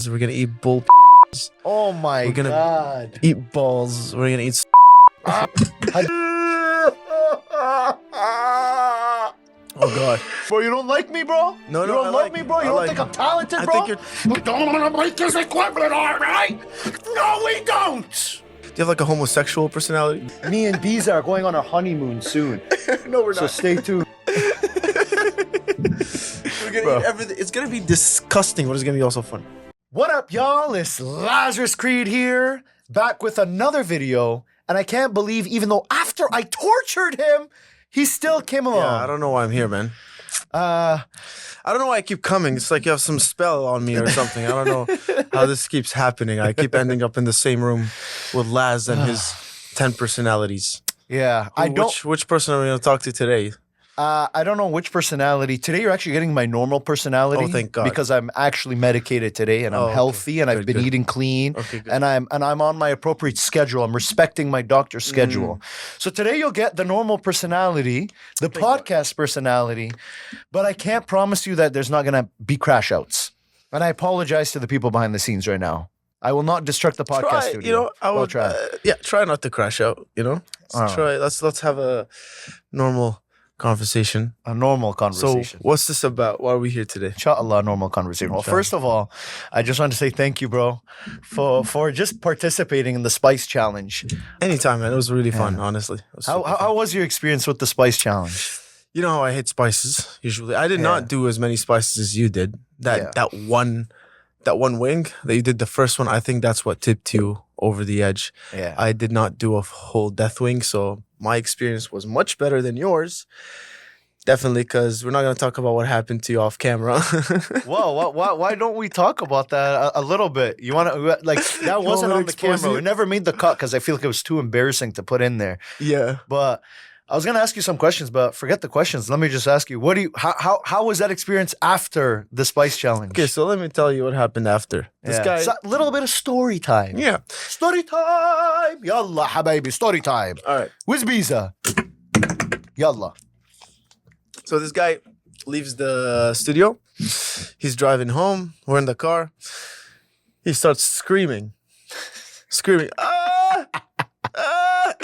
We're gonna eat bull. Oh my We're gonna God. eat balls. We're gonna eat. Oh God. Bro, you don't like me, bro? No, you no, don't I love like me, you. bro? You I don't like think you. I'm talented, I bro? think you're. We don't want to make this equivalent, all right? No, we don't. Do you have like a homosexual personality? Me and Beeza are going on our honeymoon soon. No, we're So stay tuned. We're gonna Bro. eat everything. It's gonna be disgusting, but it's gonna be also fun. What up, y'all? It's Lazzarus Creed here, back with another video. And I can't believe, even though after I tortured him, he still came along. Yeah, I don't know why I'm here, man. I don't know why I keep coming. It's like you have some spell on me or something. I don't know how this keeps happening. I keep ending up in the same room with Lazz and his 10 personalities. Yeah, Which person are we going to talk to today? I don't know which personality. Today you're actually getting my normal personality. Oh, thank God. Because I'm actually medicated today and I'm okay. healthy and I've been eating clean. Okay, good. And I'm on my appropriate schedule. I'm respecting my doctor's schedule. So today you'll get the normal personality, the podcast personality, but I can't promise you that there's not gonna be crash outs. And I apologize to the people behind the scenes right now. I will not destruct the podcast studio. You know, I Well, would try. try not to crash out, you know? Alright. Try. Let's have a normal conversation. A normal conversation. So, what's this about? Why are we here today? Inshallah, normal conversation. Well, Inshallah. first of all, I just want to say thank you, bro, for just participating in the Spice Challenge. Anytime, man. It was really fun, honestly. It was super fun. How was your experience with the Spice Challenge? You know how I hate spices usually. I did not do as many spices as you did. That one wing that you did, the first one, I think that's what tipped you over the edge. Yeah. I did not do a whole death wing, so my experience was much better than yours. Definitely, because we're not going to talk about what happened to you off camera. Whoa, why don't we talk about that a little bit? You want to, like, that wasn't wanna on the expose camera. it? We never made the cut because I feel like it was too embarrassing to put in there. Yeah. But I was going to ask you some questions, but forget the questions. Let me just ask you, how was that experience after the Spice Challenge? Okay, so let me tell you what happened after. This guy. A little bit of story time. Yeah. Story time. Yalla, habibi, story time. All right. Where's Beeza? Yalla. So this guy leaves the studio. He's driving home. We're in the car. He starts screaming. Ah! Ah!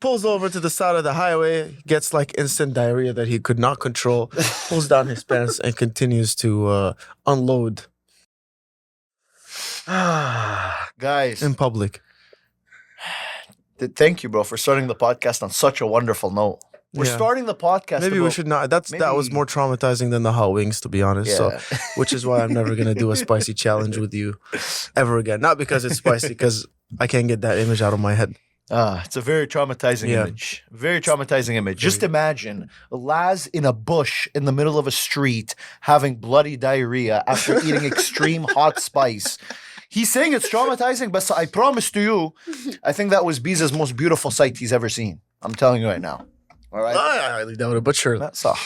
Pulls over to the side of the highway, gets like instant diarrhea that he could not control, pulls down his pants and continues to unload Guys, in public. thank you, bro, for starting the podcast on such a wonderful note. We're Yeah. starting the podcast. Maybe we should not. That was maybe- more traumatizing than the hot wings, to be honest. So, Yeah. which is why I'm never gonna do a spicy challenge with you ever again. Not because it's spicy, because I can't get that image out of my head. It's a very traumatizing Yeah. image. Very traumatizing image. Just imagine Lazz in a bush in the middle of a street having bloody diarrhea after eating extreme hot spice. He's saying it's traumatizing, but I promise to you, I think that was Beeza's most beautiful sight he's ever seen. I'm telling you right now. All right? I highly doubt it, but sure. That's all.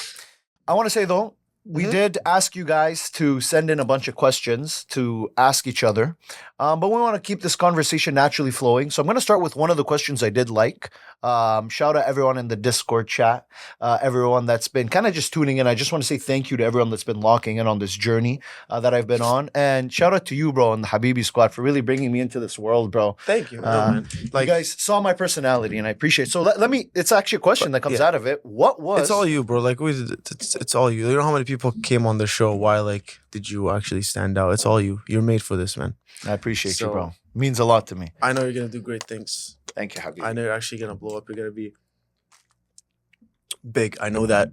I want to say though, we did ask you guys to send in a bunch of questions to ask each other, but we want to keep this conversation naturally flowing. So I'm going to start with one of the questions I did like. Shout out everyone in the Discord chat, everyone that's been kind of just tuning in. I just want to say thank you to everyone that's been locking in on this journey that I've been on, and shout out to you, bro, and the Habibi Squad for really bringing me into this world, bro. Thank you. Man. You guys saw my personality, and I appreciate it. So let me. It's actually a question that comes out of it. What was? It's all you, bro. Like it's all you. You know how many people came on the show? Why did you actually stand out? It's all you. You're made for this, man. I appreciate you, So- bro. Means a lot to me. I know you're gonna do great things. Thank you, Habibi. I know you're actually gonna blow up. You're gonna be big. I know that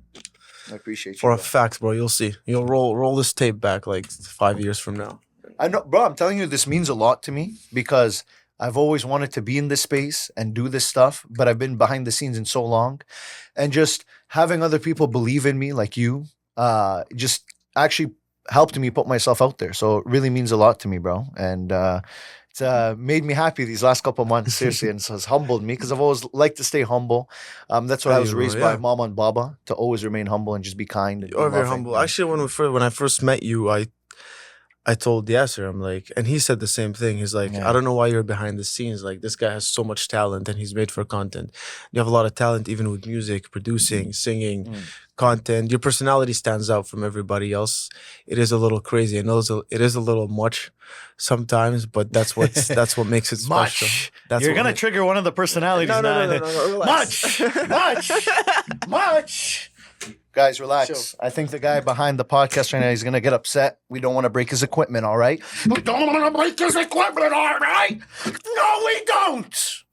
I appreciate you. for a Bro. fact, bro. You'll see. You'll roll this tape back like 5 years from now. I know, bro. I'm telling you, this means a lot to me because I've always wanted to be in this space and do this stuff, but I've been behind the scenes in so long, and just having other people believe in me, like you, just actually helped me put myself out there. So it really means a lot to me, bro. And it's made me happy these last couple of months, seriously, and so it's humbled me because I've always liked to stay humble. That's what I was raised by mama and baba, to always remain humble and just be kind. And You're very loving. humble. Actually, when I first met you, I told Yasser, I'm like, and he said the same thing. He's like, Yeah. I don't know why you're behind the scenes. Like, this guy has so much talent and he's made for content. You have a lot of talent, even with music, producing, singing, content. Your personality stands out from everybody else. It is a little crazy. I know it is a little much sometimes, but that's what makes it special. Much. That's You're what gonna ma- trigger one of the personalities. No, relax. Much. Guys, relax. Chill. I think the guy behind the podcast right now is gonna get upset. We don't want to break his equipment, all right? We don't want to break his equipment, all right? No, we don't.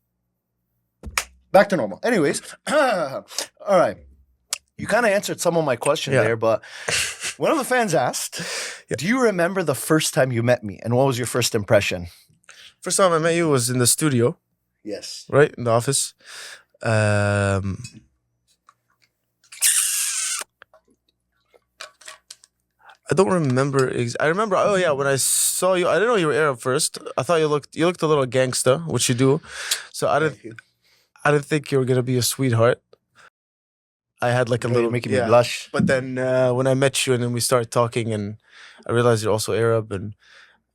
Back to normal. Anyways, all right. You kind of answered some of my questions there, but one of the fans asked, do you remember the first time you met me? And what was your first impression? First time I met you was in the studio, Yes. right? In the office. I don't remember. I remember. Oh yeah, when I saw you, I didn't know you were Arab first. I thought you looked a little gangsta, which you do. So I didn't think you were gonna be a sweetheart. I had like a little making me blush. But then when I met you and then we started talking, and I realized you're also Arab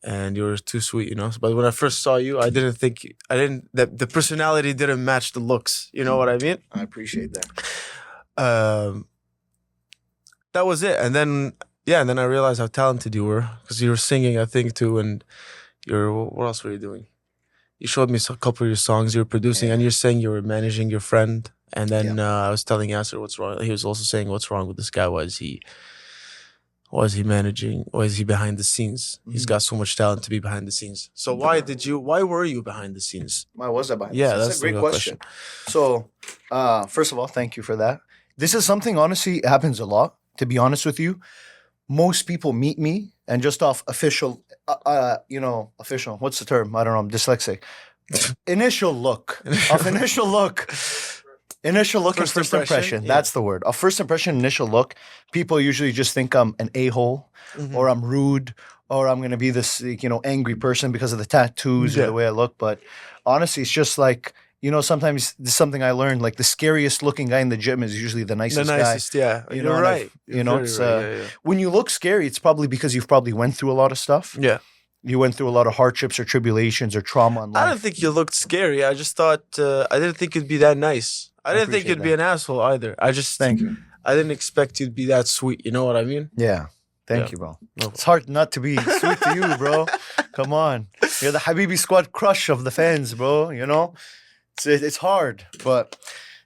and you were too sweet, you know. But when I first saw you, the personality didn't match the looks. You know what I mean? I appreciate that. That was it, and then. Yeah, and then I realized how talented you were because you were singing, I think, too. And what else were you doing? You showed me a couple of your songs you were producing, and you're saying you were managing your friend. And then I was telling Yasser what's wrong. He was also saying, "What's wrong with this guy? Why is he managing? Why is he behind the scenes? He's got so much talent to be behind the scenes." So why were you behind the scenes? Why was I behind? Yeah, that's a great question. So, first of all, thank you for that. This is something honestly happens a lot. To be honest with you. Most people meet me and just off official, official, what's the term? I don't know, I'm dyslexic. Initial look and first impression. That's the word. A first impression, initial look. People usually just think I'm an a-hole or I'm rude or I'm going to be this, angry person because of the tattoos or the way I look. But honestly, it's just like, sometimes this is something I learned. Like the scariest looking guy in the gym is usually the nicest guy. Yeah. You're right. It's when you look scary, it's probably because you've probably went through a lot of stuff. Yeah. You went through a lot of hardships or tribulations or trauma in life. I don't think you looked scary. I just thought I didn't think you'd be that nice. I didn't think you'd be an asshole either. Thank you. I didn't expect you to be that sweet. You know what I mean? Yeah. Thank you, bro. No. It's hard not to be sweet to you, bro. Come on. You're the Habibi Squad crush of the fans, bro. It's hard, but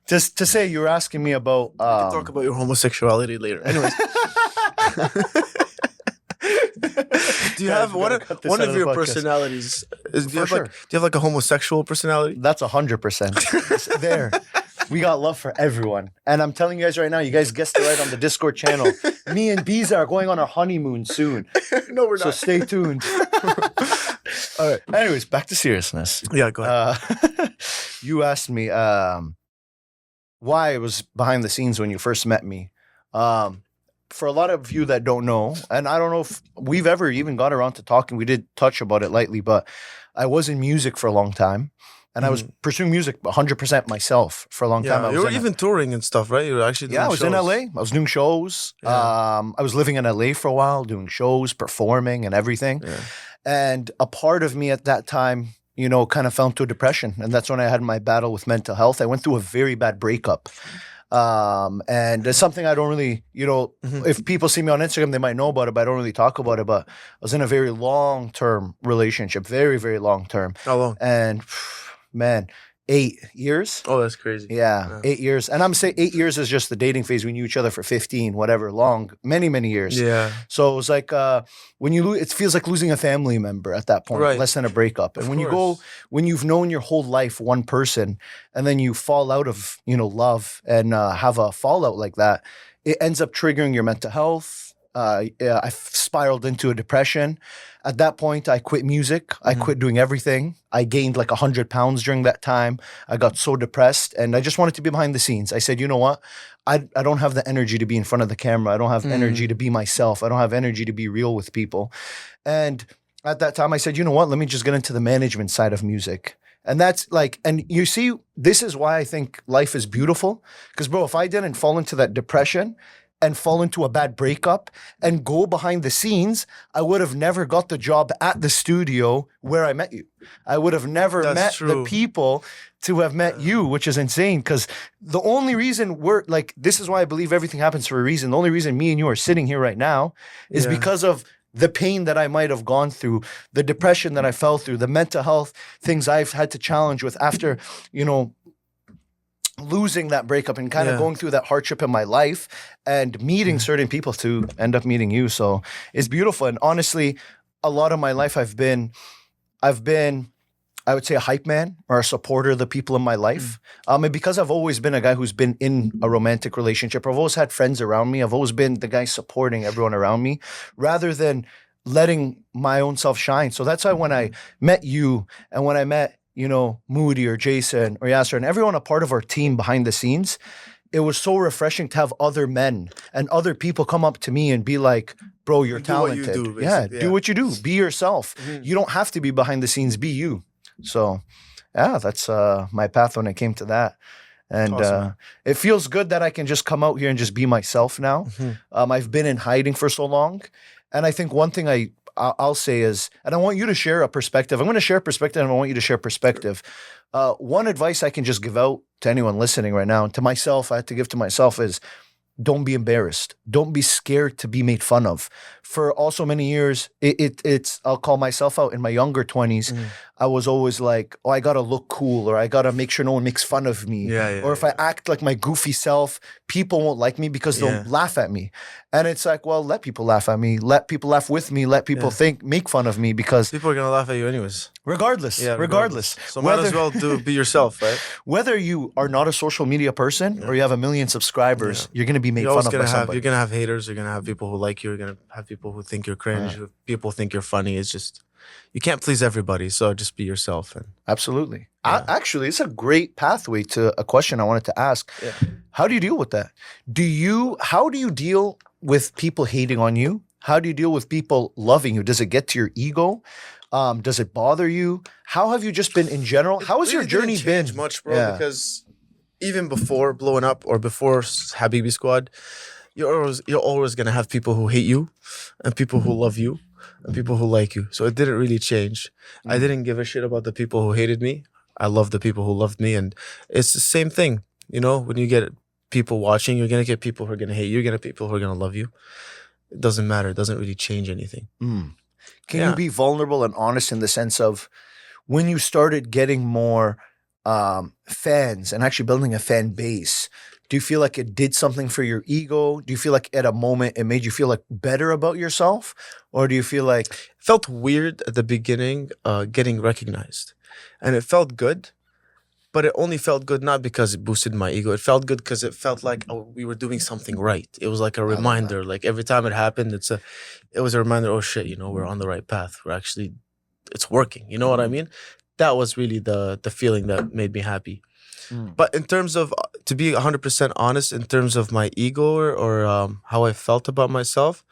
just to say you were asking me about. We can talk about your homosexuality later. Anyways, do you have one of your personalities? Do you have like a homosexual personality? That's 100%. There, we got love for everyone, and I'm telling you guys right now. You guys guessed it right on the Discord channel. Me and Beeza are going on our honeymoon soon. No, we're not. So stay tuned. All right. Anyways, back to seriousness. Yeah, go ahead. You asked me why I was behind the scenes when you first met me. For a lot of you that don't know, and I don't know if we've ever even got around to talking, we did touch about it lightly, but I was in music for a long time. And I was pursuing music 100% myself for a long time. You were even touring and stuff, right? You were actually doing I was shows. in LA. I was doing shows. Yeah. I was living in LA for a while, doing shows, performing and everything. Yeah. And a part of me at that time, kind of fell into depression. And that's when I had my battle with mental health. I went through a very bad breakup. And it's something I don't really, if people see me on Instagram, they might know about it, but I don't really talk about it. But I was in a very long-term relationship, very, very long-term. How long? And man, 8 years. Oh, that's crazy. Yeah, 8 years. And I'm saying 8 years is just the dating phase. We knew each other for 15, whatever, long, many, many years. Yeah. So it was like when you lose, it feels like losing a family member at that point, less than a breakup. And when you've known your whole life one person, and then you fall out of love and have a fallout like that, it ends up triggering your mental health. I spiraled into a depression. At that point, I quit music. I quit doing everything. I gained like 100 pounds during that time. I got so depressed and I just wanted to be behind the scenes. I said, you know what? I don't have the energy to be in front of the camera. I don't have energy to be myself. I don't have energy to be real with people. And at that time, I said, you know what? Let me just get into the management side of music. And that's like, and you see, this is why I think life is beautiful. Because bro, if I didn't fall into that depression, and fall into a bad breakup and go behind the scenes, I would have never got the job at the studio where I met you. I would have never That's met true. the people to have met you, which is insane. Because the only reason we're like, this is why I believe everything happens for a reason. The only reason me and you are sitting here right now is Yeah. because of the pain that I might have gone through, the depression that I fell through, the mental health things I've had to challenge with after, you know, losing that breakup and kind of Yeah. going through that hardship in my life and meeting certain people to end up meeting you. So it's beautiful. And honestly, a lot of my life I've been, I would say, a hype man or a supporter of the people in my life. And because I've always been a guy who's been in a romantic relationship, I've always had friends around me. I've always been the guy supporting everyone around me rather than letting my own self shine. So that's why when I met you and when I met, you know, Moody or Jason or Yasser and everyone a part of our team behind the scenes, it was so refreshing to have other men and other people come up to me and be like, bro, you're Do what you talented. do, Yeah, basically, do yeah. what you do. Be yourself. You don't have to be behind the scenes. Be you. So, yeah, that's my path when it came to that. And Awesome, man. it feels good that I can just come out here and just be myself now. Mm-hmm. I've been in hiding for so long. And I think one thing I'll say is, and I want you to share a perspective. I'm going to share a perspective and I want you to share perspective. One advice I can just give out to anyone listening right now and to myself, I had to give to myself is, don't be embarrassed. Don't be scared to be made fun of. For also many years, it's I'll call myself out in my younger 20s. I was always like, oh, I gotta look cool, or I gotta make sure no one makes fun of me. Or if I act like my goofy self, people won't like me because they'll laugh at me. And it's like, well, let people laugh at me. Let people laugh with me. Let people make fun of me because People are gonna laugh at you anyways. regardless. So might as well be yourself, right? Whether you are not a social media person or you have 1 million subscribers, you're gonna be made You're fun always of by gonna have somebody. you're gonna have haters. You're gonna have people who like you. You're gonna have people who think you're cringe. People think you're funny. It's just you can't please everybody. So just be yourself. And Absolutely. Yeah. Actually, it's a great pathway to a question I wanted to ask. Yeah. How do you deal with that? How do you deal with people hating on you? How do you deal with people loving you? Does it get to your ego? Does it bother you? How have you just been in general? How has your really journey didn't change been? much, bro? Yeah. Because even before blowing up or before Habibi Squad, you're always gonna have people who hate you, and people who love you, and people who like you. So it didn't really change. I didn't give a shit about the people who hated me. I love the people who loved me, and it's the same thing. You know, when you get people watching, you're gonna get people who are gonna hate you. You're gonna get people who are gonna love you. It doesn't matter. It doesn't really change anything. Can you be vulnerable and honest in the sense of when you started getting more fans and actually building a fan base? Do you feel like it did something for your ego? Do you feel like at a moment it made you feel like better about yourself? Or do you feel like It felt weird at the beginning, getting recognized, and it felt good. But it only felt good not because it boosted my ego. It felt good because it felt like we were doing something right. It was like a reminder. Like every time it happened, it was a reminder. Oh shit, we're on the right path. It's working. You know what I mean? That was really the feeling that made me happy. But in terms of, to be 100% honest, in terms of my ego or how I felt about myself,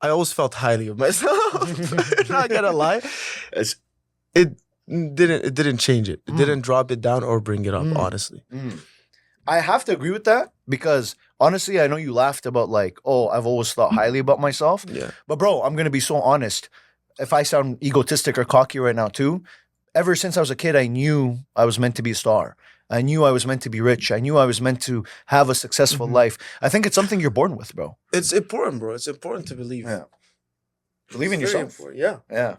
I always felt highly of myself. Not gonna lie, it didn't change it. It didn't drop it down or bring it up. Honestly, I have to agree with that because honestly, I know you laughed about like, oh, I've always thought highly about myself. Yeah. But bro, I'm going to be so honest. If I sound egotistic or cocky right now too, ever since I was a kid, I knew I was meant to be a star. I knew I was meant to be rich. I knew I was meant to have a successful life. I think it's something you're born with, bro. it's important, bro. It's important to believe. Yeah. Believe in It's very yourself. important, yeah. Yeah.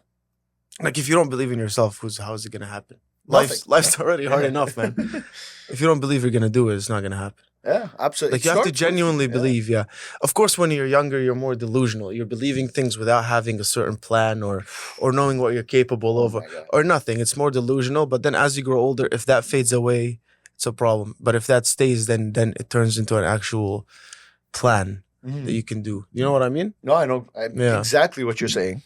Like if you don't believe in yourself, how is it gonna happen? Nothing. Life's already hard enough, man. If you don't believe you're gonna do it, it's not gonna happen. Yeah, absolutely. Like you have to genuinely believe, yeah. Of course, when you're younger, you're more delusional. You're believing things without having a certain plan or knowing what you're capable of or nothing. It's more delusional. But then as you grow older, if that fades away, it's a problem. But if that stays, then it turns into an actual plan that you can do. You know what I mean? No, I know exactly what you're saying.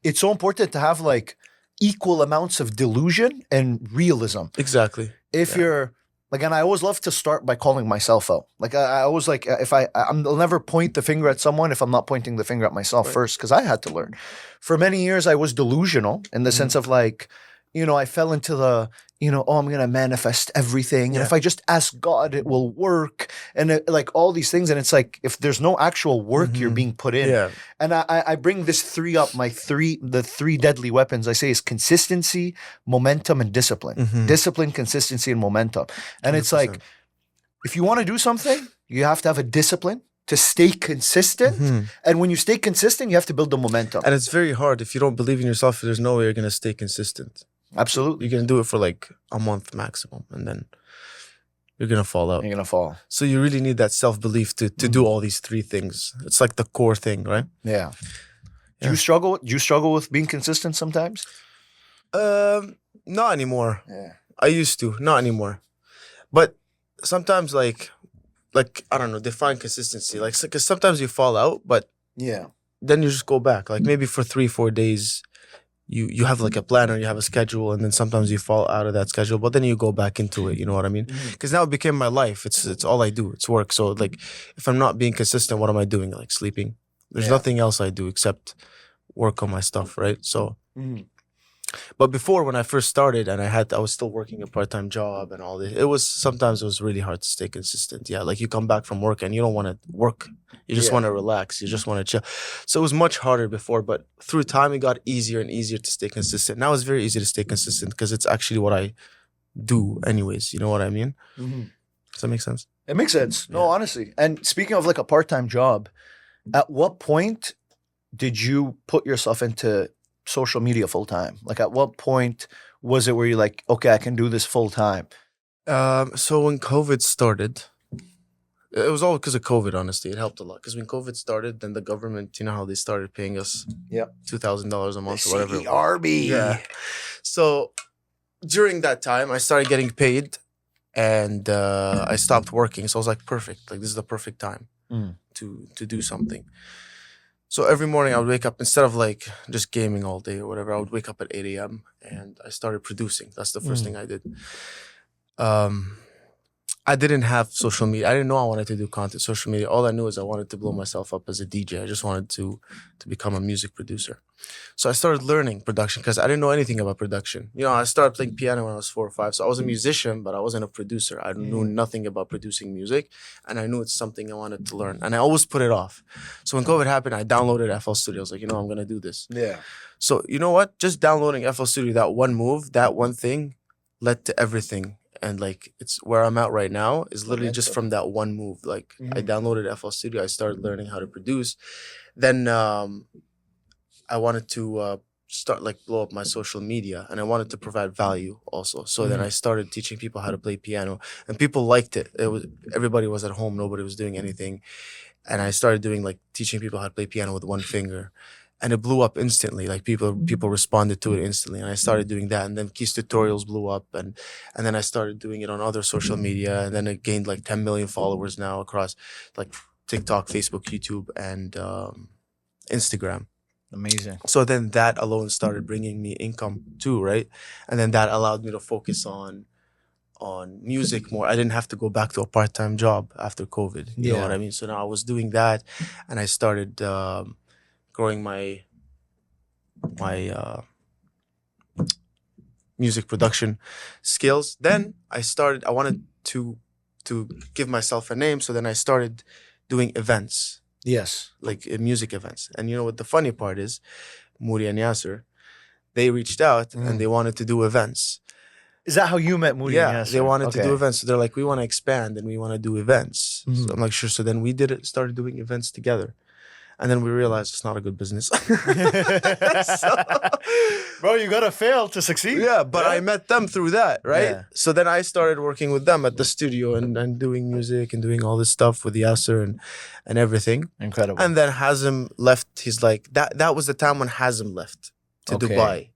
It's so important to have like equal amounts of delusion and realism. Exactly. If you're like, and I always love to start by calling myself out. Like I always like, if I'll never point the finger at someone if I'm not pointing the finger at myself first, because I had to learn. For many years, I was delusional in the sense of like, I fell into the, oh, I'm gonna manifest everything, and Yeah. if I just ask God, it will work, and like all these things. And it's like if there's no actual work you're being put in, Yeah. and I bring this three up, the three deadly weapons I say is consistency, momentum, and discipline. Discipline, consistency, and momentum. And it's like 100%. if you want to do something, you have to have a discipline to stay consistent. And when you stay consistent, you have to build the momentum. And it's very hard. If you don't believe in yourself, there's no way you're going to stay consistent. Absolutely. You're going to do it for like a month maximum, and then you're going to fall out. You're going to fall. So you really need that self-belief to do all these three things. It's like the core thing, right? Yeah. Do Yeah. you struggle with being consistent sometimes? Not anymore. Yeah. I used to, not anymore. But sometimes like I don't know, define consistency. Like, because sometimes you fall out, but Yeah. then you just go back. Like maybe for 3-4 days, you have like a plan or you have a schedule, and then sometimes you fall out of that schedule, but then you go back into it. You know what I mean? Because now it became my life. It's all I do. It's work. So like, if I'm not being consistent, what am I doing? Like sleeping. There's Yeah. nothing else I do except work on my stuff, right? So. Mhm. But before, when I first started and I was still working a part-time job and all this, sometimes it was really hard to stay consistent. Yeah, like you come back from work and you don't want to work. You just Yeah. want to relax. You just want to chill. So it was much harder before, but through time, it got easier and easier to stay consistent. Now it's very easy to stay consistent because it's actually what I do anyways. You know what I mean? Does that make sense? It makes sense. No, Yeah. honestly. And speaking of like a part-time job, at what point did you put yourself into social media full time? Like at what point was it where you're like, okay, I can do this full time? So when COVID started, it was all because of COVID, honestly. It helped a lot. Because when COVID started, then the government, you know how they started paying us $2,000 a month or whatever. it was. CRB. Yeah. So during that time, I started getting paid and I stopped working. So I was like, perfect. Like, this is the perfect time to do something. So every morning I would wake up, instead of like just gaming all day or whatever, I would wake up at 8 a.m. and I started producing. That's the first thing I did. I didn't have social media. I didn't know I wanted to do content, social media. All I knew is I wanted to blow myself up as a DJ. I just wanted to become a music producer. So I started learning production because I didn't know anything about production. You know, I started playing piano when I was 4 or 5. So I was a musician, but I wasn't a producer. I knew nothing about producing music, and I knew it's something I wanted to learn. And I always put it off. So when COVID happened, I downloaded FL Studio. I was like, you know, I'm going to do this. Yeah. So you know what? Just downloading FL Studio, that one move, that one thing led to everything. And like, it's where I'm at right now is literally just from that one move. Like I downloaded FL Studio. I started learning how to produce. Then I wanted to start like blow up my social media, and I wanted to provide value also. So then I started teaching people how to play piano, and people liked it. Everybody was at home. Nobody was doing anything. And I started doing like teaching people how to play piano with one finger. And it blew up instantly. Like people responded to it instantly, and I started doing that. And then Keys tutorials blew up, and then I started doing it on other social media, and then it gained like 10 million followers now across like TikTok, Facebook, YouTube, and Instagram. Amazing. So then that alone started bringing me income too, right? And then that allowed me to focus on music more. I didn't have to go back to a part-time job after COVID. You know what I mean? So now I was doing that, and I started growing my music production skills. Then I wanted to give myself a name, so then I started doing events, Yes. like music events. And you know what the funny part is? Moody and Yasser, they reached out and they wanted to do events. Is that how you met Moody? Yeah, they wanted to do events. So they're like, we want to expand and we want to do events. So I'm like, sure. So then we started doing events together. And then we realized it's not a good business. Bro, you gotta fail to succeed. Yeah, but I met them through that, right? Yeah. So then I started working with them at the studio and doing music and doing all this stuff with Yasser and everything. Incredible. And then Hazem left. He's like, that was the time when Hazem left to Dubai.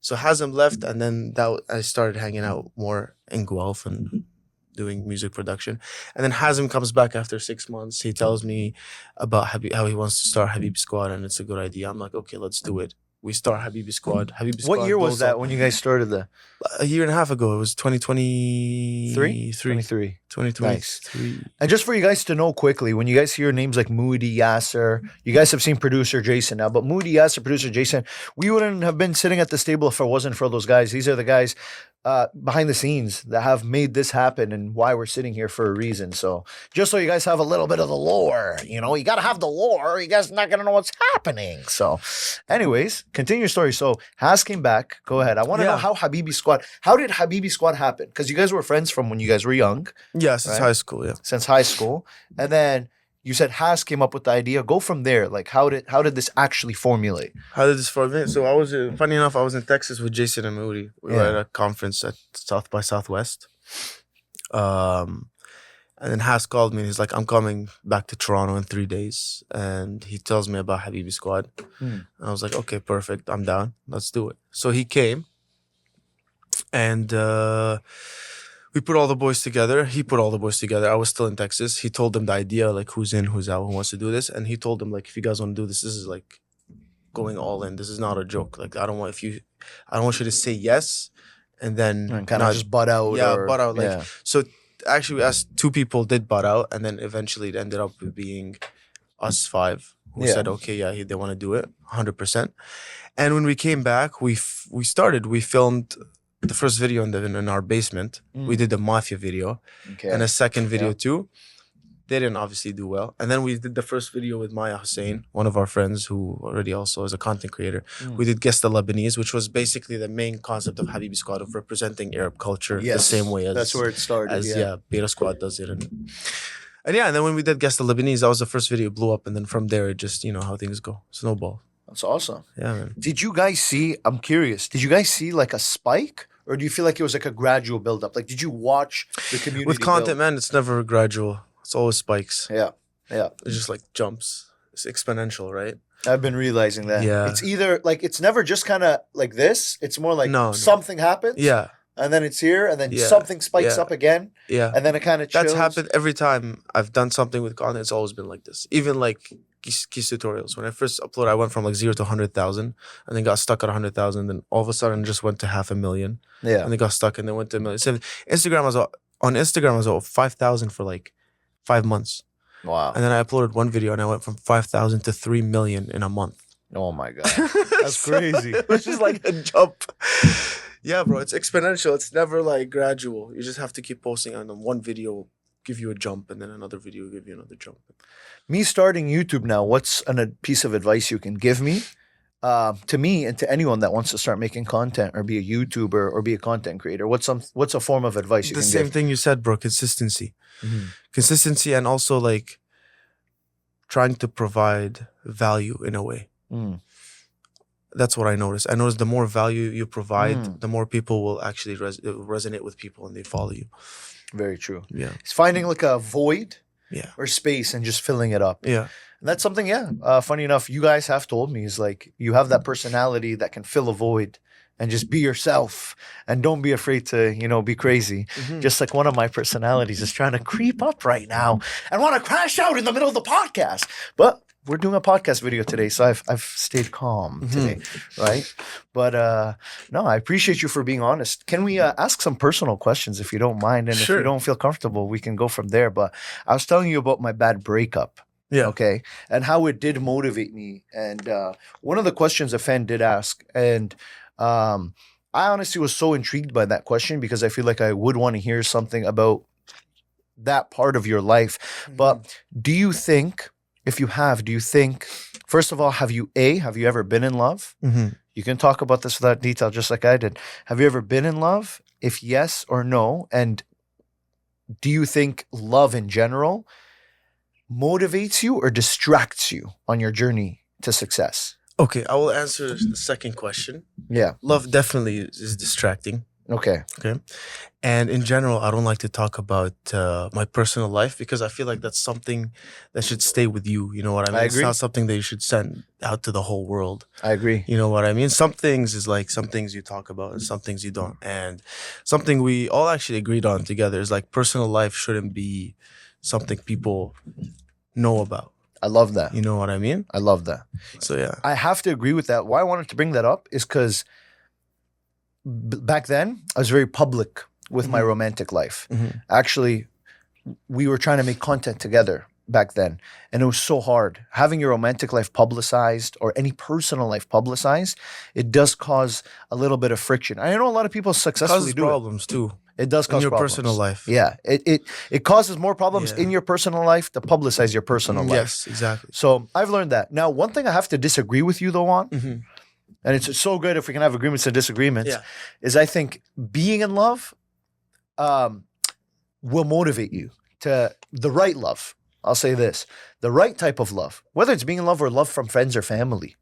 So Hazem left, and then I started hanging out more in Guelph and doing music production. And then Hazem comes back after 6 months. He tells me about how he wants to start Habibi Squad, and it's a good idea. I'm like, okay, let's do it. We start Habibi Squad. Habibi Squad. What year was that when you guys started the? A year and a half ago. It was 2023. 23. 2023. And just for you guys to know quickly, when you guys hear names like Moody, Yasser, you guys have seen producer Jason now, but Moody, Yasser, producer Jason, we wouldn't have been sitting at this table if it wasn't for those guys. These are the guys behind the scenes that have made this happen and why we're sitting here for a reason. So just so you guys have a little bit of the lore, you know, you got to have the lore. You guys are not going to know what's happening. So anyways, continue your story. So Has came back. Go ahead. I want to know how Habibi Squad, how did Habibi Squad happen? Because you guys were friends from when you guys were young. Yeah, since high school, yeah. Since high school. And then you said Has came up with the idea. Go from there. Like how did this actually formulate? How did this formulate? So I was, funny enough, I was in Texas with Jason and Moody. We were at a conference at South by Southwest. And then Has called me and he's like, I'm coming back to Toronto in 3 days. And he tells me about Habibi Squad. And I was like, okay, perfect. I'm down. Let's do it. So he came and we put all the boys together. He put all the boys together. I was still in Texas. He told them the idea, like who's in, who's out, who wants to do this. And he told them, like, if you guys want to do this, this is like going all in. This is not a joke. Like, I don't want you to say yes and then kind of just butt out. Yeah, butt out. Like, so actually, we asked 2 people did butt out, and then eventually it ended up being us 5 who said, okay, they want to do it 100%. And when we came back, we filmed the first video in our basement. We did the Mafia video and a second video too. They didn't obviously do well. And then we did the first video with Maya Hussein, one of our friends who already also is a content creator. We did Guess the Lebanese, which was basically the main concept of Habibi Squad, of representing Arab culture the same way as that's where it started. As Beeza Squad does it. And then when we did Guess the Lebanese, that was the first video, blew up, and then from there it just, you know how things go. Snowball. That's awesome. Yeah, man. Did you guys see, I'm curious, did you guys see like a spike? Or do you feel like it was like a gradual buildup? Like, did you watch the community with content, build? man? It's never gradual. It's always spikes. Yeah. It's just like jumps. It's exponential, right? I've been realizing that. Yeah. It's either like, it's never just kind of like this. It's more like something happens. Yeah. And then it's here, and then something spikes up again. Yeah. And then it kind of chills. That's happened every time I've done something with content. It's always been like this. Even like Keys tutorials. When I first uploaded, I went from like 0 to 100,000 and then got stuck at 100,000. Then all of a sudden just went to 500,000. Yeah. And then got stuck and then went to 1 million. So Instagram was at 5,000 for like 5 months. Wow. And then I uploaded one video and I went from 5,000 to 3 million in a month. Oh my God. That's crazy. Which is like a jump. Yeah, bro. It's exponential. It's never like gradual. You just have to keep posting, and then one video give you a jump and then another video give you another jump. Me starting YouTube now, what's a piece of advice you can give me? To me and to anyone that wants to start making content or be a YouTuber or be a content creator, what's a form of advice you can give? The same thing you said, bro. Consistency. Consistency, and also like trying to provide value in a way. That's what I noticed. I noticed the more value you provide, the more people will actually resonate with people and they follow you. Very true. Yeah. It's finding like a void or space and just filling it up. Yeah. And that's something, funny enough, you guys have told me, is like you have that personality that can fill a void and just be yourself and don't be afraid to, be crazy. Just like one of my personalities is trying to creep up right now and want to crash out in the middle of the podcast. But we're doing a podcast video today, so I've stayed calm today, right? But no, I appreciate you for being honest. Can we ask some personal questions if you don't mind? And sure. If you don't feel comfortable, we can go from there. But I was telling you about my bad breakup. Yeah. Okay. And how it did motivate me. And one of the questions a fan did ask, and I honestly was so intrigued by that question because I feel like I would want to hear something about that part of your life. But do you think, first of all, have you ever been in love? You can talk about this without detail, just like I did. Have you ever been in love? If yes or no, and do you think love in general motivates you or distracts you on your journey to success? Okay, I will answer the second question. Yeah. Love definitely is distracting. Okay. And in general, I don't like to talk about my personal life because I feel like that's something that should stay with you. You know what I mean? I agree. It's not something that you should send out to the whole world. I agree. You know what I mean? Some things is like some things you talk about and some things you don't. And something we all actually agreed on together is like personal life shouldn't be something people know about. I love that. You know what I mean? I love that. So yeah. I have to agree with that. Why I wanted to bring that up is because back then I was very public with my romantic life. Actually, we were trying to make content together back then, and it was so hard. Having your romantic life publicized or any personal life publicized, it does cause a little bit of friction. I know a lot of people successfully Causes do problems too it. It does cause in your problems. personal life. Yeah, it causes more problems Yeah. in your personal life to publicize your personal life. Yes, exactly. So I've learned that. Now, one thing I have to disagree with you though on, Mhm. and it's so good if we can have agreements and disagreements, Yeah. is I think being in love will motivate you to the right love. I'll say this, the right type of love, whether it's being in love or love from friends or family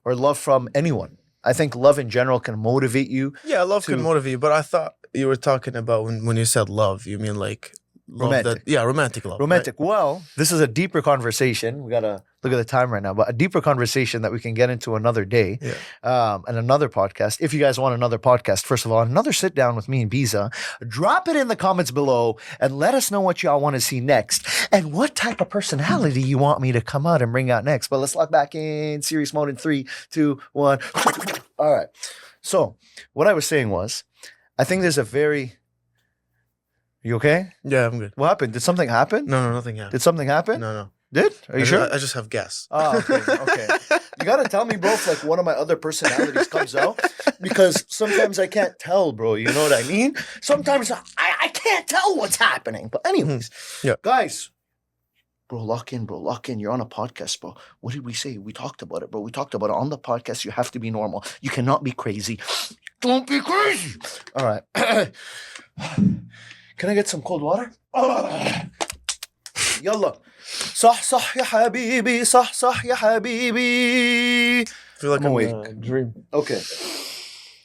or love from anyone. I think love in general can motivate you. Yeah, love can to- motivate you, but I thought you were talking about when you said love, you mean like love Romantic. romantic love. Romantic. Well, this is a deeper conversation. We got to look at the time right now, but a deeper conversation that we can get into another day and another podcast. If you guys want another podcast, first of all, another sit down with me and Beeza, drop it in the comments below and let us know what y'all want to see next and what type of personality you want me to come out and bring out next. But let's lock back in serious mode in 3, 2, 1. All right. So what I was saying was, I think there's a very... You okay? Yeah, I'm good. What happened? Did something happen? No, nothing happened. Did something happen? No. Did? Are you sure? I just have gas. Oh, okay. Okay. You gotta tell me, bro, if like one of my other personalities comes out, because sometimes I can't tell, bro. You know what I mean? Sometimes I can't tell what's happening. But anyways, Yeah. guys, bro, lock in, bro. Lock in. You're on a podcast, bro. What did we say? We talked about it, bro. We talked about it on the podcast. You have to be normal. You cannot be crazy. Don't be crazy. All right. Can I get some cold water? يلا صح صح يا حبيبي صح صح يا حبيبي. I feel like I'm I'm awake. in a dream, Okay.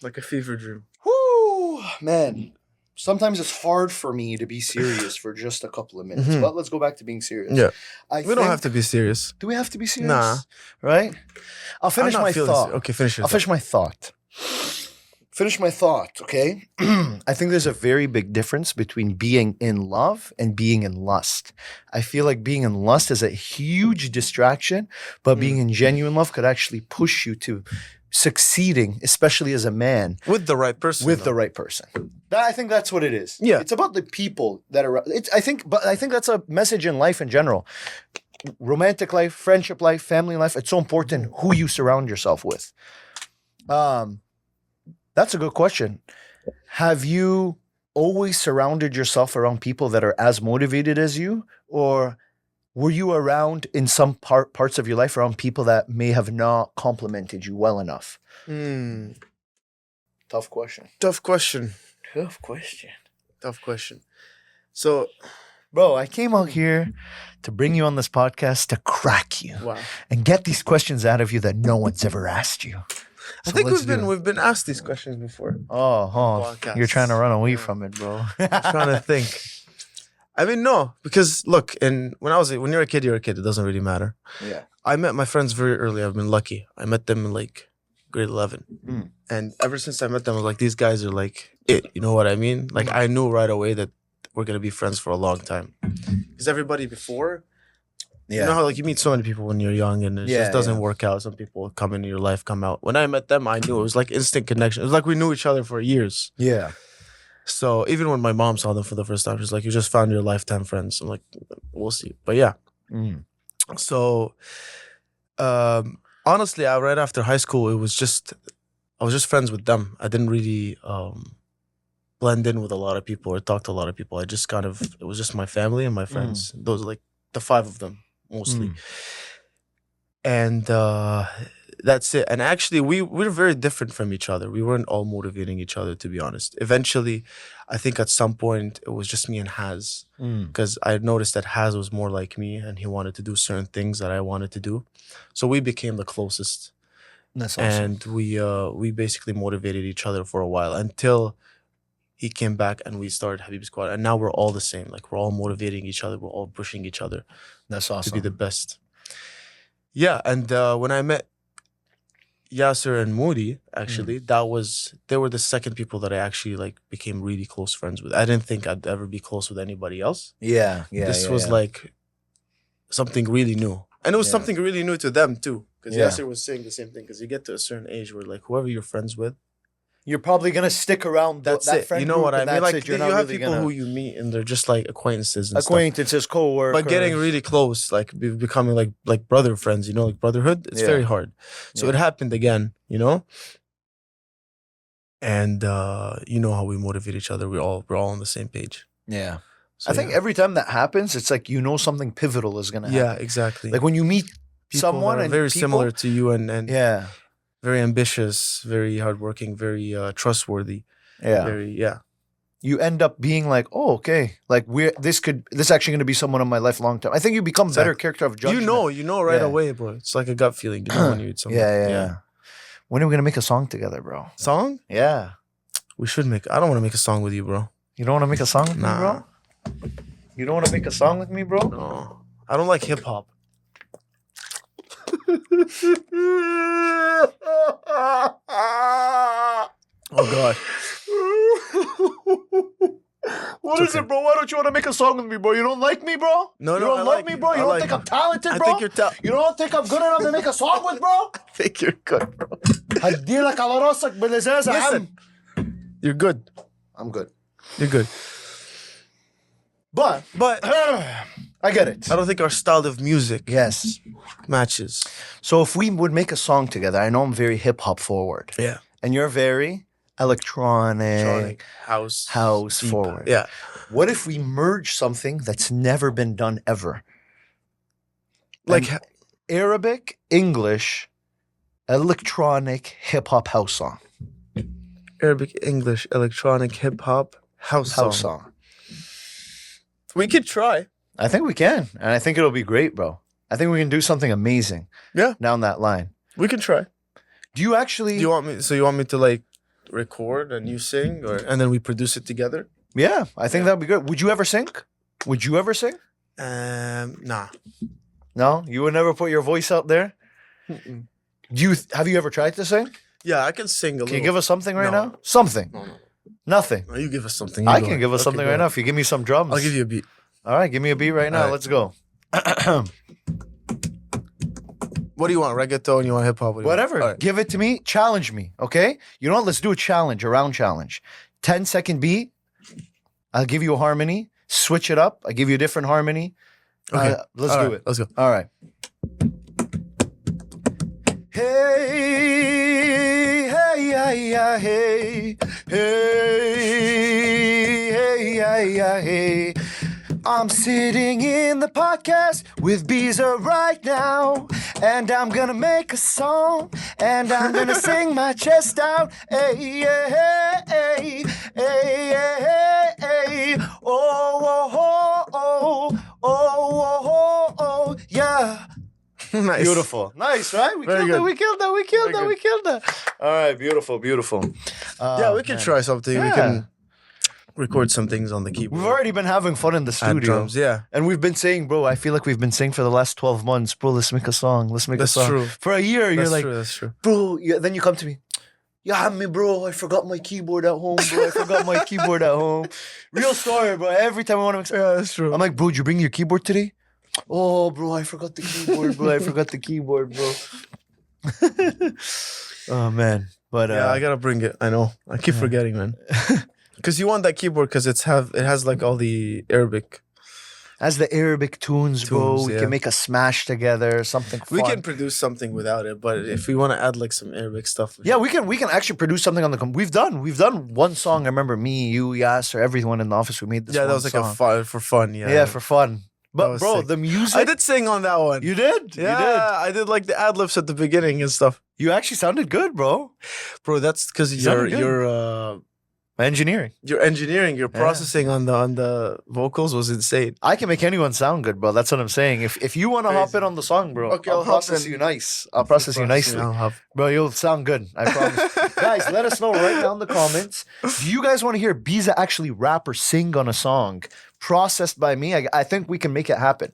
like a fever dream. Whoo, man. Sometimes it's hard for me to be serious for just a couple of minutes. Mhm. But let's go back to being serious. Yeah. I We don't have to be serious. Do we have to be serious? Nah. Right? I'll finish I'm not my feeling thought. Okay, finish your I'll finish my thought. Finish my thought, okay? I think there's a very big difference between being in love and being in lust. I feel like being in lust is a huge distraction, but being in genuine love could actually push you to succeeding, especially as a man, with the right person. with though. the right person. I think that's what it is. Yeah. It's about the people that are I think that's a message in life in general. Romantic life, friendship life, family life, it's so important who you surround yourself with. That's a good question. Have you always surrounded yourself around people that are as motivated as you? Or were you around in some parts of your life around people that may have not complimented you well enough? Tough question. Tough question. Tough question. Tough question. So, Bro, I came out here to bring you on this podcast to crack you wow. and get these questions out of you that no one's ever asked you. I So think let's do it. we've been asked these questions before. You're trying to run away from it, bro. I'm trying to think. I mean, no, because look, when you're a kid, you're a kid. It doesn't really matter. Yeah. I met my friends very early. I've been lucky. I met them in like grade 11. Mm. And ever since I met them, I was like, these guys are like it. You know what I mean? Like, I knew right away that we're going to be friends for a long time. Because everybody before, you know how like you meet so many people when you're young and it just doesn't work out. Some people come into your life, come out. When I met them, I knew it was like instant connection. It was like we knew each other for years. Yeah. So even when my mom saw them for the first time, she's like, you just found your lifetime friends. I'm like, we'll see. But yeah. Mm. So honestly, right after high school, I was just friends with them. I didn't really blend in with a lot of people or talk to a lot of people. I just it was just my family and my friends. Those are like the 5 of them mostly. And that's it. And actually, we were very different from each other. We weren't all motivating each other, to be honest. Eventually, I think at some point, it was just me and Haz. Because I noticed that Haz was more like me and he wanted to do certain things that I wanted to do. So we became the closest. That's awesome. And we basically motivated each other for a while until he came back and we started Habibi Squad. And now we're all the same. Like, we're all motivating each other. We're all pushing each other That's awesome. to be the best. Yeah, and when I met Yasser and Moody, actually, they were the second people that I actually like became really close friends with. I didn't think I'd ever be close with anybody else. Yeah. This was like something really new. And it was something really new to them too. Because Yasser was saying the same thing. Because you get to a certain age where like whoever you're friends with, you're probably gonna stick around That's that it. friend You know group, what I and mean? that's Like it. You're you not have really people gonna who you meet and they're just like acquaintances and acquaintances, stuff. co-workers. But getting really close, like becoming like brother friends, you know, like brotherhood, it's Yeah. very hard. So it happened again, you know. And you know how we motivate each other. We're all on the same page. Yeah. So, I think every time that happens, it's like you know something pivotal is gonna happen. yeah, exactly. Like when you meet People someone that are and very people- similar to you and Yeah. very ambitious, very hardworking, very trustworthy. Yeah. Very You end up being like, oh, okay. Like this actually gonna be someone in my life long term. I think you become better Exactly. character of judgment. You know right Yeah. away, bro. It's like a gut feeling. You know when you eat someone. Yeah. When are we gonna make a song together, bro? Song? Yeah. We should make. I don't want to make a song with you, bro. You don't want to make a song with me, Nah. bro? You don't want to make a song with me, bro? No, I don't like hip hop. Oh God. What It's is okay. it, bro? Why don't you want to make a song with me, bro? You don't like me, bro? No, you no, don't I love like me, you. bro? You I don't like think you. I'm talented, I bro? think you're You don't think I'm good enough to make a song with, bro? I think you're good, bro. هديلك على راسك بالازاز يا عم. Listen, you're good. I'm good. You're good. But I get it. I don't think our style of music Yes. matches. So if we would make a song together, I know I'm very hip hop forward, Yeah. and you're very electronic, house deep. forward. Yeah. What if we merge something that's never been done ever? Like An Arabic, English, electronic hip hop house song. Arabic, English, electronic, hip hop, house Song. We could try. I think we can, and I think it'll be great, bro. I think we can do something amazing. Yeah. Down that line. We can try. Do you actually? Do you want me? So you want me to like record and you sing, and then we produce it together? Yeah, I think that'd be good. Would you ever sing? Would you ever sing? Nah. No, you would never put your voice out there. Mm-mm. Have you ever tried to sing? Yeah, I can sing a little. Can you give us something right No. now? Something. No. Nothing. No, you give us something. I can give us something right now if you give me some drums. I'll give you a beat. All right, give me a beat right now. All right. Let's go. What do you want? Reggaeton? You want hip hop? Whatever. All right. Give it to me. Challenge me. Okay. You know what? Let's do a challenge, a round challenge. 10-second beat. I'll give you a harmony. Switch it up. I give you a different harmony. Okay. Let's All do right, it. Let's go. All right. Hey, hey, yeah, hey, hey, hey. I'm sitting in the podcast with Beeza right now, and I'm gonna make a song, and I'm gonna sing my chest out. Hey, hey, hey, hey, hey, hey, oh, oh, oh, oh, oh, oh, oh, yeah. Nice. Beautiful. Nice, right? We Very killed good. it. We killed that. We killed that. We killed that. All right. Beautiful. Beautiful. Yeah, we can man. try something. We Yeah. can record some things on the keyboard. We've already been having fun in the Add studio. drums. Yeah. And we've been saying, bro, I feel like we've been saying for the last 12 months, bro, let's make a song. Let's make That's a song. true. For a year, you're That's like, true. That's true. bro, then you come to me. Yeah, me, bro, I forgot my keyboard at home, bro. I forgot my keyboard at home. Real story, bro. Every time I want to make Yeah, that's true. I'm like, bro, did you bring your keyboard today? Oh, bro, I forgot the keyboard, bro. I forgot the keyboard, bro. Oh, man. But Yeah, I gotta bring it. I know. I keep forgetting, man. Because you want that keyboard because it has like all the Arabic. as the Arabic tunes, bro, Tunes, we yeah. can make a smash together, something fun. We can produce something without it, but if we want to add like some Arabic stuff, Yeah, we can actually produce something on the We've done one song. I remember me, you, Yasser, everyone in the office. We made this. yeah, that one was like song. a fun for fun. Yeah, Yeah, for fun. But was bro, sick. the music. I did sing on that one. You did. Yeah, You did. I did like the ad libs at the beginning and stuff. You actually sounded good, bro. Bro, that's because sounded good. Engineering. your engineering, your processing on the vocals was insane. I can make anyone sound good, bro. That's what I'm saying. If you want to hop Crazy. in on the song, bro, Okay, I'll I'll hop process in. you nice. I'll process you nicely. I'll have- Bro, you'll sound good. I promise. Guys, let us know right down in the comments. Do you guys want to hear Beeza actually rap or sing on a song processed by me? I think we can make it happen.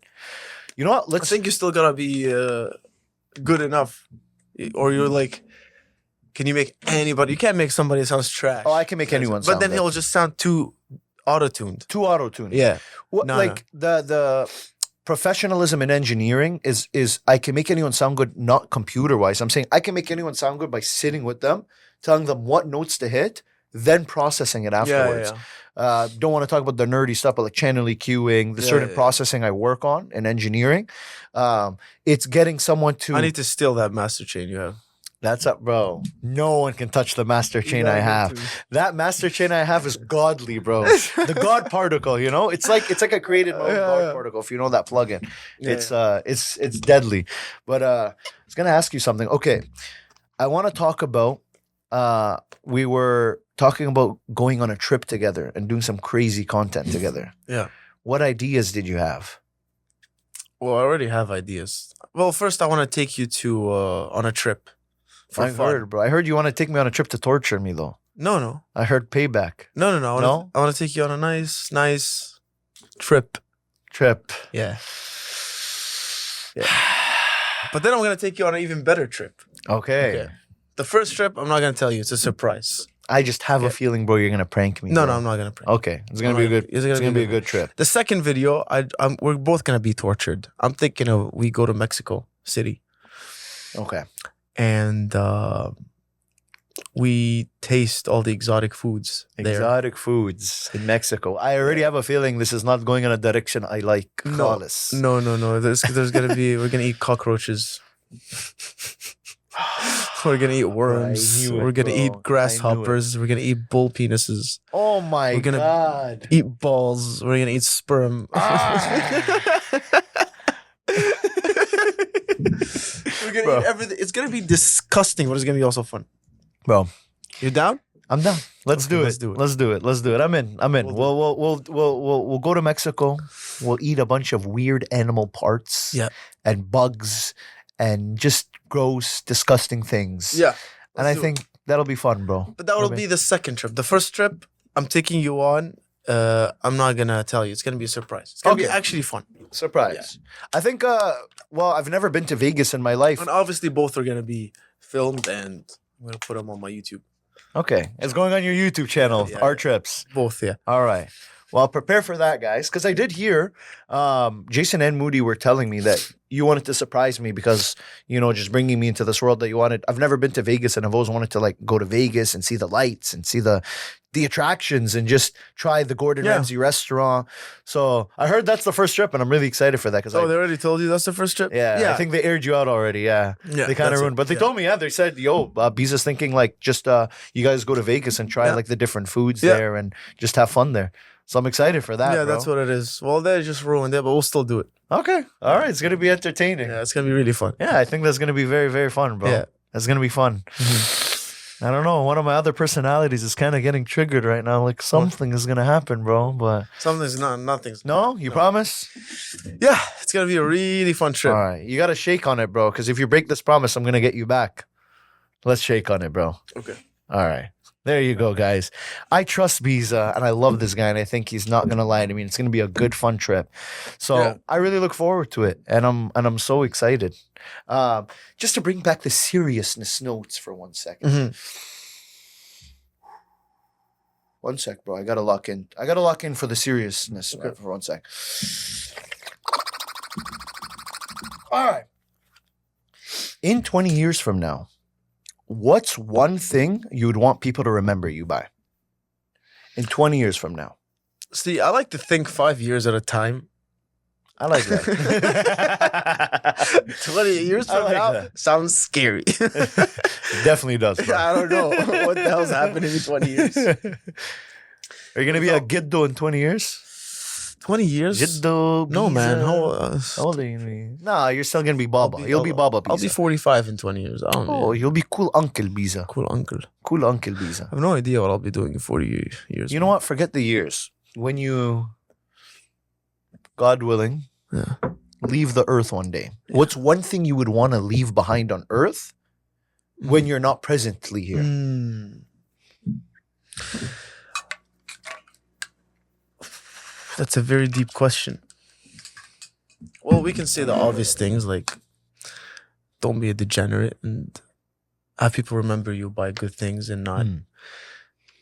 You know what? I Let's think you still gotta be good enough, or you're like, can you make anybody? You can't make somebody that sounds trash. Oh, I can make anyone But sound then good. he'll just sound too auto-tuned. too auto-tuned. Yeah. What No, like the professionalism in engineering is I can make anyone sound good, not computer wise. I'm saying I can make anyone sound good by sitting with them, telling them what notes to hit, then processing it afterwards. Don't want to talk about the nerdy stuff, but like channel EQing, the certain processing I work on in engineering. It's getting someone to. I need to steal that master chain you have. That's up, bro. No one can touch the master chain I have. That master chain I have is godly, bro. The God particle, you know, it's like a created mode God particle. If you know that plugin, it's deadly. But I was gonna ask you something. Okay, I want to talk about. We were talking about going on a trip together and doing some crazy content together. Yeah. What ideas did you have? Well, I already have ideas. Well, first I want to take you to on a trip. I heard, bro. I heard you want to take me on a trip to torture me, though. No. I heard payback. No. I want to take you on a nice trip. Yeah. But then I'm gonna take you on an even better trip. Okay. The first trip, I'm not gonna tell you. It's a surprise. I just have a feeling, bro, you're gonna prank me. No, bro. I'm not gonna prank. Okay, it's gonna be a good. It's gonna be a good trip. The second video, we're both gonna be tortured. I'm thinking of we go to Mexico City. Okay. And we taste all the exotic foods there. Exotic foods in Mexico. I already have a feeling this is not going in a direction I like. No. There's gonna be. We're gonna eat cockroaches. We're gonna eat worms. We're gonna eat grasshoppers. We're gonna eat bull penises. Oh my We're gonna God. eat balls. We're gonna eat sperm. We're gonna eat everything. It's gonna be disgusting, but it's gonna be also fun. Bro, you down? I'm down. Let's do it. Let's do it. I'm in. We'll go to Mexico. We'll eat a bunch of weird animal parts. Yeah. And bugs and just gross, disgusting things. Yeah. And I think that'll be fun, bro. But that will be the second trip. The first trip, I'm taking you on. I'm not gonna tell you. It's gonna be a surprise. It's gonna be actually fun. Surprise. Yeah. I think. Well, I've never been to Vegas in my life, and obviously both are gonna be filmed, and I'm gonna put them on my YouTube. Okay, it's going on your YouTube channel. Our trips, both. Yeah. All right. Well, prepare for that, guys, because I did hear Jason and Moody were telling me that you wanted to surprise me because, you know, just bringing me into this world that you wanted. I've never been to Vegas, and I've always wanted to, like, go to Vegas and see the lights and see the attractions and just try the Gordon Ramsay restaurant. So I heard that's the first trip, and I'm really excited for that. They already told you that's the first trip? Yeah. I think they aired you out already, they kind of ruined. But they told me, they said, yo, Beeza's thinking, like, just you guys go to Vegas and try, like, the different foods there and just have fun there. So I'm excited for that, bro. That's what it is. Well, they just ruined it, but we'll still do it. Okay. All right. It's going to be entertaining. Yeah, it's going to be really fun. Yeah, I think that's going to be very, very fun, bro. Yeah. That's going to be fun. Mm-hmm. I don't know. One of my other personalities is kind of getting triggered right now. Like something is going to happen, bro. But nothing's. No? You promise? Yeah. It's going to be a really fun trip. All right. You got to shake on it, bro. Because if you break this promise, I'm going to get you back. Let's shake on it, bro. Okay. All right. There you go, guys. I trust Beeza, and I love this guy, and I think he's not gonna lie to me. It's gonna be a good, fun trip. So I really look forward to it, and I'm so excited. Just to bring back the seriousness notes for 1 second. Mm-hmm. 1 sec, bro. I gotta lock in. For the seriousness for 1 sec. All right. In 20 years from now, what's one thing you would want people to remember you by? In 20 years from now. See, I like to think 5 years at a time. I like that. 20 years from now sounds scary. It definitely does, bro. I don't know what the hell's happening in 20 years. Are you going to be a giddo in 20 years? 20 years? Giddo, no, man. How old are you? Nah, you're still going to be Baba. You'll be Baba Beeza. I'll be 45 in 20 years. I don't know. Oh, you'll be cool Uncle Beeza. Cool Uncle. Cool Uncle Beeza. I have no idea what I'll be doing in 40 years. You know what? Forget the years. When you, God willing, leave the earth one day, what's one thing you would want to leave behind on earth when you're not presently here? That's a very deep question. Well, we can say the obvious things like don't be a degenerate and have people remember you by good things and not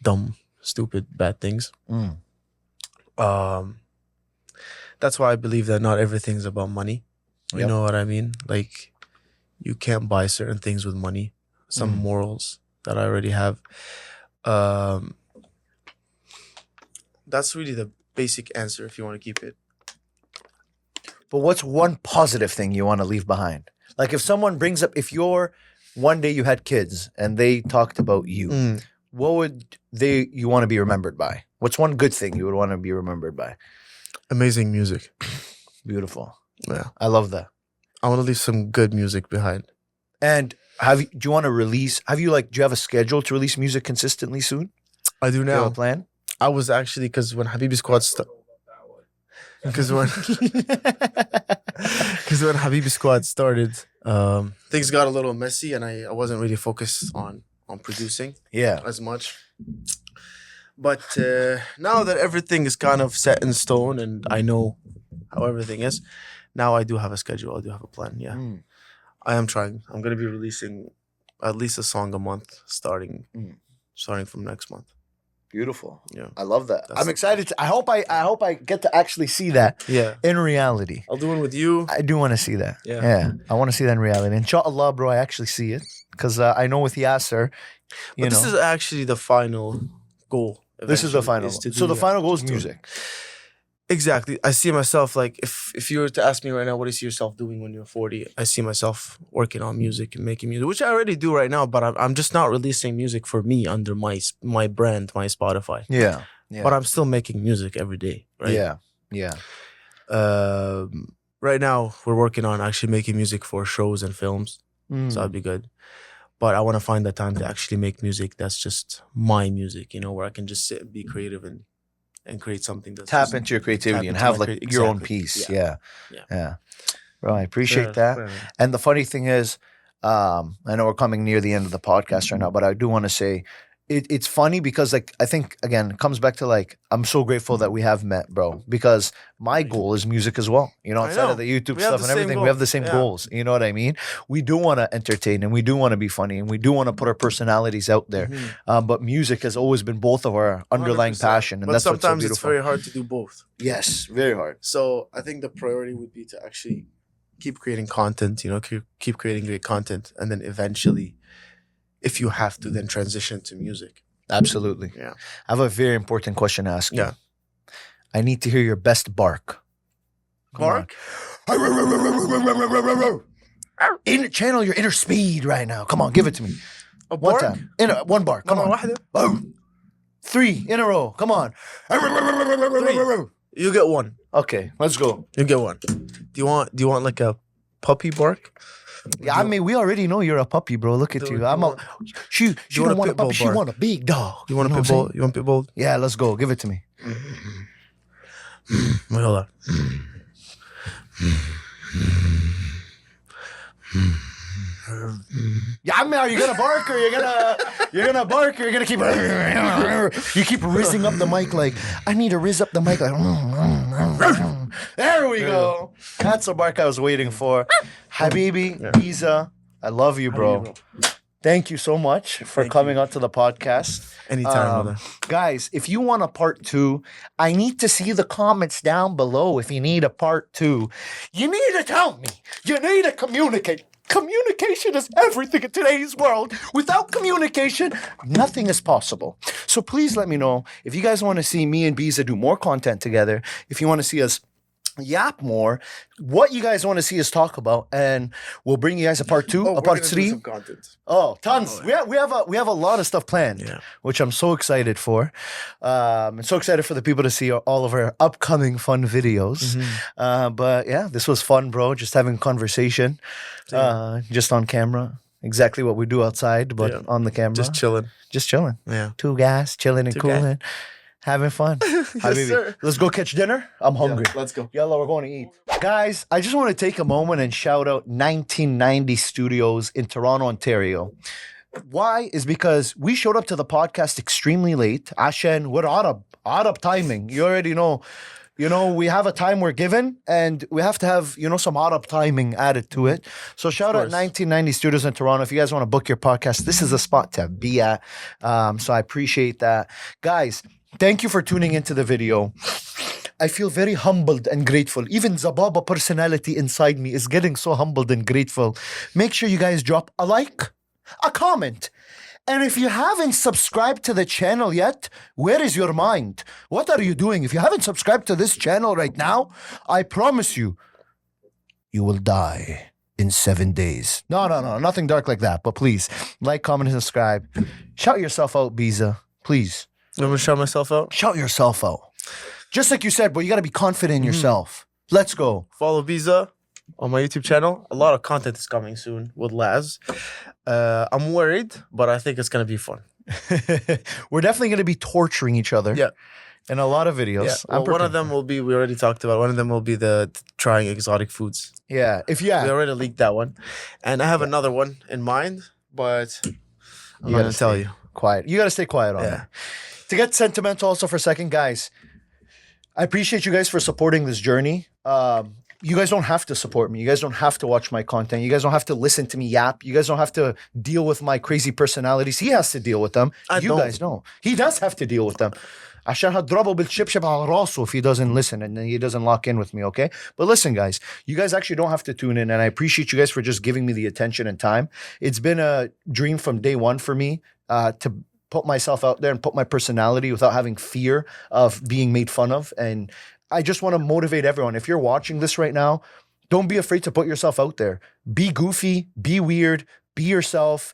dumb, stupid, bad things. that's why I believe that not everything's about money. You Yep. know what I mean? Like, you can't buy certain things with money. Some morals that I already have. That's really the basic answer if you want to keep it. But what's one positive thing you want to leave behind? Like if someone brings up, if you're one day you had kids and they talked about you, what would you want to be remembered by? What's one good thing you would want to be remembered by? Amazing music. Beautiful. Yeah. I love that. I want to leave some good music behind. And do you want to release, do you have a schedule to release music consistently soon? I do Do you have now. a plan? I was actually, because when Habibi Squad because when Habibi Squad started, things got a little messy, and I wasn't really focused on producing Yeah. as much. But now that everything is kind of set in stone and I know how everything is, now I do have a schedule. I do have a plan. Yeah, I am trying. I'm gonna be releasing at least a song a month starting from next month. Beautiful. Yeah, I love that. That's I'm excited. I hope I get to actually see that yeah. in reality. I'll do one with you. I do want to see that. Yeah. I want to see that in reality. Inshallah, bro, I actually see it. Because I know with Yasser, But this is actually the final goal. This is the eventually, final is goal. to do So the that. final goal is music. Exactly. I see myself like if you were to ask me right now, what do you see yourself doing when you're 40? I see myself working on music and making music, which I already do right now. But I'm just not releasing music for me under my brand, my Spotify. Yeah. But I'm still making music every day. Right. Yeah. Right now we're working on actually making music for shows and films, so that'd be good. But I want to find the time to actually make music that's just my music, where I can just sit and be creative and create something that's Tap just, into your creativity and into have my like your own exactly. piece. Yeah. Yeah. Bro, I appreciate that. Yeah. And the funny thing is, I know we're coming near the end of the podcast right now, but I do want to say it's funny because like I think again it comes back to like I'm so grateful that we have met, bro, because my goal is music as well. Outside of the YouTube We have stuff the and everything, same we have the same goal. goals. You know what I mean? We do want to entertain and we do want to be funny and we do want to put our personalities out there. But music has always been both of our underlying 100%. passion, and But that's what's so sometimes it's beautiful. very hard to do both. Yes, very hard. So I think the priority would be to actually keep creating content, keep creating great content, and then eventually, if you have to, then transition to music. Absolutely. Yeah. I have a very important question to ask you. Yeah. I need to hear your best bark. Come Bark? on. Channel your inner speed right now. Come on, give it to me. A One bark? time. One bark. Come مرة on. واحدة? Oh. 3 in a row. Come on. You get one. Okay, let's go. You get one. Do you want like a puppy bark? Yeah, I mean, we already know you're a puppy, bro. Look at Do you. you I'm a. want- She want don't a want a pit bull puppy. She bark? want a big dog. You want a know pit what I'm bull? You want pit bull? saying? Yeah, let's go. Give it to me. Wait, hold on. Yeah, I mean, are you gonna bark or you're gonna bark or you're gonna keep you keep rizzing up the mic like I need to rizz up the mic like there we go. That's the bark I was waiting for. Habibi, Beeza, I love you, bro. Thank you so much for Thank coming onto the podcast. Anytime, brother. Guys, if you want a part 2, I need to see the comments down below if you need a part 2. You need to tell me. You need to communicate. Communication is everything in today's world. Without communication, nothing is possible. So please let me know if you guys want to see me and Beeza do more content together, if you want to see us yap more, what you guys want to see us talk about, and we'll bring you guys a part 2, a part 3. Oh, tons. We have a lot of stuff planned, which I'm so excited for. I'm so excited for the people to see all of our upcoming fun videos. But yeah, this was fun, bro. Just having conversation, just on camera. Exactly what we do outside, but on the camera. Just chilling. Just chilling. Yeah. 2 guys chilling and Two cooling, having fun. Habibi, sir. let's go catch dinner. I'm hungry. Let's go. Yalla, we're going to eat. Guys, I just want to take a moment and shout out 1990 Studios in Toronto, Ontario. Why? Is because we showed up to the podcast extremely late. Ashen, we're Arab timing. You already know. We have a time we're given and we have to have, some Arab timing added to it. So shout out 1990 Studios in Toronto. If you guys want to book your podcast, this is a spot to be at. So I appreciate that. Guys, thank you for tuning into the video. I feel very humbled and grateful. Even Zababa personality inside me is getting so humbled and grateful. Make sure you guys drop a like, a comment. And if you haven't subscribed to the channel yet, where is your mind? What are you doing? If you haven't subscribed to this channel right now, I promise you, you will die in 7 days. No, nothing dark like that. But please, like, comment, and subscribe. Shout yourself out, Beeza. Please. You want me to shout myself out? Shout yourself out. Just like you said, bro, you got to be confident in yourself. Let's go. Follow Beeza on my YouTube channel. A lot of content is coming soon with Lazz. I'm worried, but I think it's going to be fun. We're definitely going to be torturing each other. Yeah. In a lot of videos. Yeah. Well, one of them will be, we already talked about, one of them will be the trying exotic foods. Yeah. We already leaked that one. And I have another one in mind, but I'm not going to tell you. Quiet. You got to stay quiet on it. To get sentimental also for a second, guys, I appreciate you guys for supporting this journey. You guys don't have to support me. You guys don't have to watch my content. You guys don't have to listen to me yap. You guys don't have to deal with my crazy personalities. He has to deal with them. You guys know. He does have to deal with them. عشان هضربه بالشبشب على راسه if he doesn't listen and he doesn't lock in with me, okay? But listen, guys, you guys actually don't have to tune in, and I appreciate you guys for just giving me the attention and time. It's been a dream from day one for me to put myself out there and put my personality without having fear of being made fun of. And I just want to motivate everyone. If you're watching this right now, don't be afraid to put yourself out there. Be goofy, be weird, be yourself.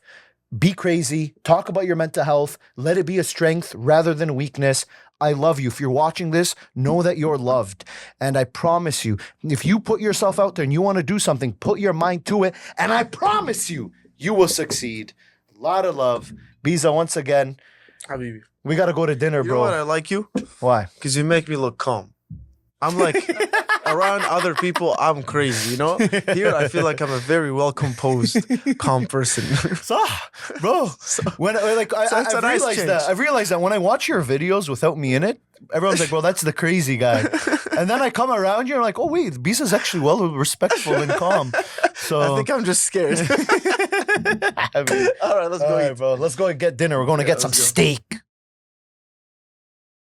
Be crazy, talk about your mental health, let it be a strength rather than a weakness. I love you. If you're watching this, know that you're loved. And I promise you, if you put yourself out there and you want to do something, put your mind to it, and I promise you, you will succeed. A lot of love. Beeza, once again, Habibi. We got to go to dinner, bro. You know what I like you? Why? Because you make me look calm. I'm like, around other people, I'm crazy, you know? Here, I feel like I'm a very well-composed, calm person. Bro, when I realized that when I watch your videos without me in it, everyone's like, well, that's the crazy guy. And then I come around, you're like, oh, wait, Beeza's actually well respectful and calm. So I think I'm just scared. All right, let's go eat. Bro. Let's go and get dinner. We're going to get some steak.